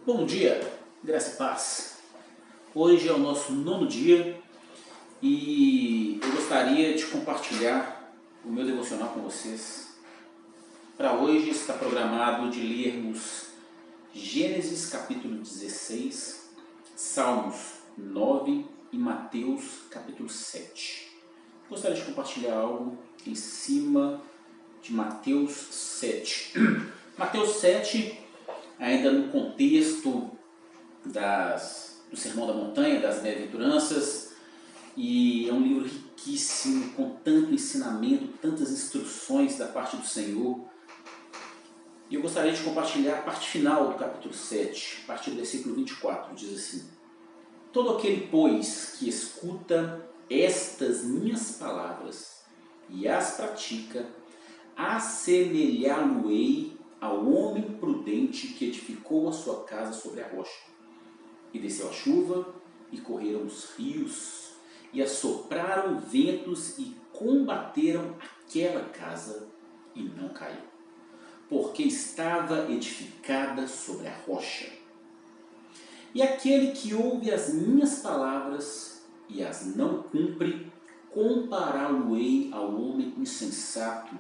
Bom dia, graça e paz. Hoje é o nosso 9º dia e eu gostaria de compartilhar o meu devocional com vocês. Para hoje está programado de lermos Gênesis capítulo 16, Salmos 9 e Mateus capítulo 7. Gostaria de compartilhar algo em cima de Mateus 7. Mateus 7, ainda no contexto do Sermão da Montanha, das Bem-aventuranças, e é um livro riquíssimo, com tanto ensinamento, tantas instruções da parte do Senhor. E eu gostaria de compartilhar a parte final do capítulo 7, a partir do versículo 24, diz assim: Todo aquele, pois, que escuta estas minhas palavras e as pratica, assemelhá-lo-ei ao homem prudente que edificou a sua casa sobre a rocha. E desceu a chuva, e correram os rios, e assopraram ventos, e combateram aquela casa, e não caiu, porque estava edificada sobre a rocha. E aquele que ouve as minhas palavras, e as não cumpre, compará-lo-ei ao homem insensato,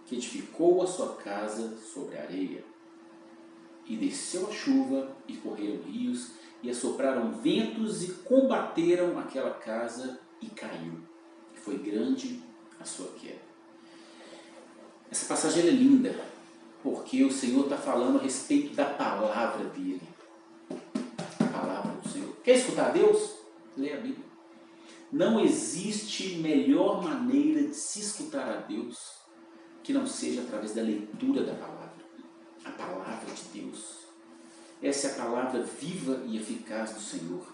que edificou a sua casa sobre a areia. E desceu a chuva, e correram rios, e assopraram ventos, e combateram aquela casa, e caiu. E foi grande a sua queda. Essa passagem é linda, porque o Senhor está falando a respeito da palavra dele. A palavra do Senhor. Quer escutar Deus? Leia a Bíblia. Não existe melhor maneira de se escutar a Deus que não seja através da leitura da palavra. A palavra de Deus. Essa é a palavra viva e eficaz do Senhor.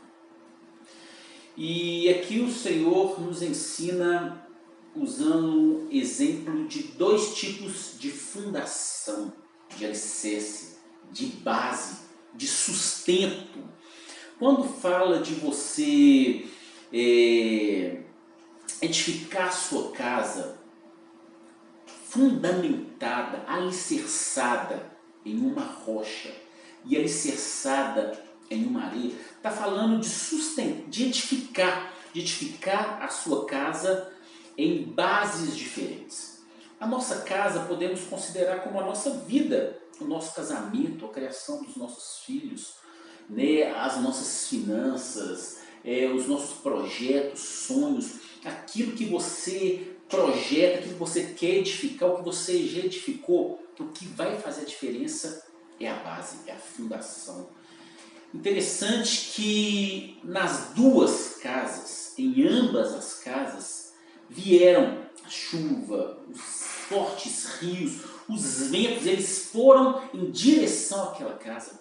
E aqui o Senhor nos ensina usando o exemplo de 2 tipos de fundação, de alicerce, de base, de sustento. Quando fala de você edificar sua casa fundamentada, alicerçada em uma rocha e alicerçada em uma areia, está falando de edificar a sua casa em bases diferentes. A nossa casa podemos considerar como a nossa vida, o nosso casamento, a criação dos nossos filhos, né, as nossas finanças, os nossos projetos, sonhos, aquilo que você projeta, aquilo que você quer edificar, o que você já edificou. O que vai fazer a diferença é a base, é a fundação. Interessante que nas 2 casas, em ambas as casas, vieram a chuva, os fortes rios, os ventos, eles foram em direção àquela casa.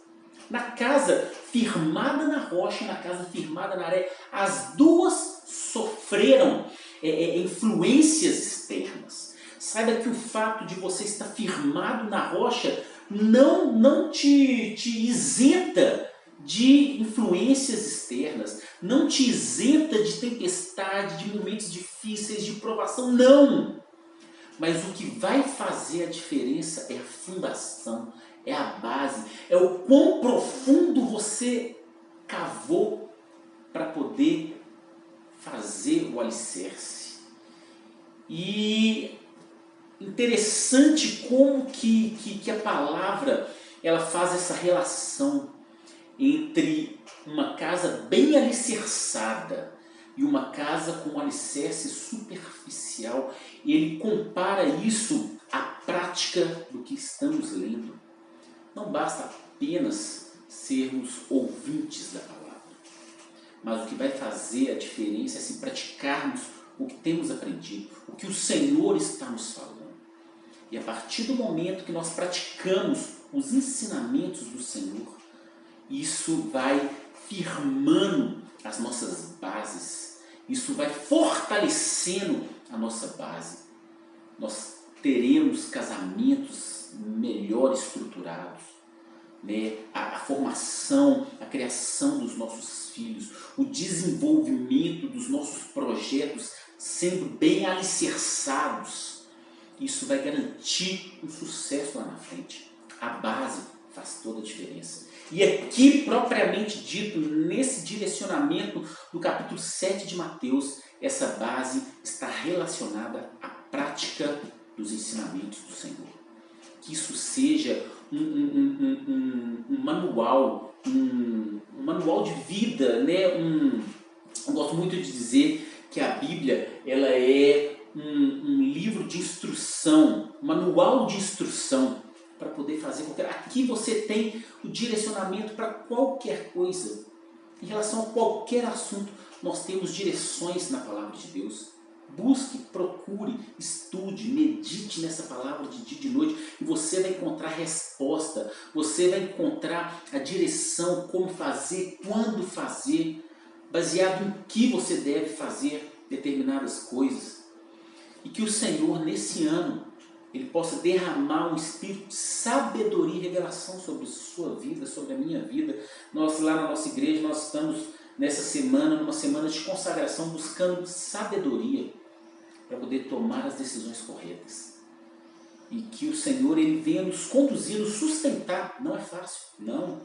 Na casa firmada na rocha, na casa firmada na areia, as 2 sofreram influências externas. Saiba que o fato de você estar firmado na rocha não te isenta de influências externas, não te isenta de tempestade, de momentos difíceis, de provação, não. Mas o que vai fazer a diferença é a fundação, é a base, é o quão profundo você cavou para poder fazer o alicerce. E interessante como que a palavra ela faz essa relação entre uma casa bem alicerçada e uma casa com um alicerce superficial. E ele compara isso à prática do que estamos lendo. Não basta apenas sermos ouvintes da palavra, mas o que vai fazer a diferença é se praticarmos o que temos aprendido, o que o Senhor está nos falando. E a partir do momento que nós praticamos os ensinamentos do Senhor, isso vai firmando as nossas bases, isso vai fortalecendo a nossa base. Nós teremos casamentos melhor estruturados, né? A formação, a criação dos nossos filhos, o desenvolvimento dos nossos projetos sendo bem alicerçados. Isso vai garantir um sucesso lá na frente. A base faz toda a diferença. E aqui, propriamente dito, nesse direcionamento do capítulo 7 de Mateus, essa base está relacionada à prática dos ensinamentos do Senhor. Que isso seja um manual, um manual de vida, né? Eu gosto muito de dizer que a Bíblia ela é um livro de instrução, um manual de instrução para poder fazer qualquer... Aqui você tem o direcionamento para qualquer coisa. Em relação a qualquer assunto, nós temos direções na palavra de Deus. Busque, procure, estude, medite nessa palavra de dia e de noite e você vai encontrar resposta, você vai encontrar a direção, como fazer, quando fazer, baseado em que você deve fazer determinadas coisas. E que o Senhor, nesse ano, Ele possa derramar um espírito de sabedoria e revelação sobre a sua vida, sobre a minha vida. Nós lá na nossa igreja, nós estamos nessa semana, numa semana de consagração, buscando sabedoria para poder tomar as decisões corretas. E que o Senhor Ele venha nos conduzir, nos sustentar. Não é fácil, não.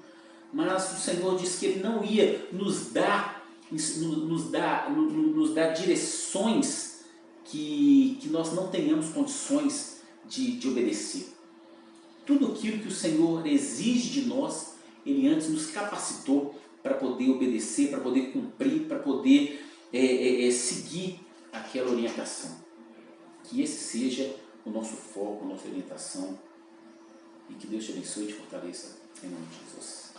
Mas o Senhor disse que Ele não ia nos dar direções que nós não tenhamos condições de obedecer. Tudo aquilo que o Senhor exige de nós, Ele antes nos capacitou para poder obedecer, para poder cumprir, para poder seguir aquela orientação. Que esse seja o nosso foco, a nossa orientação. E que Deus te abençoe e te fortaleça. Em nome de Jesus.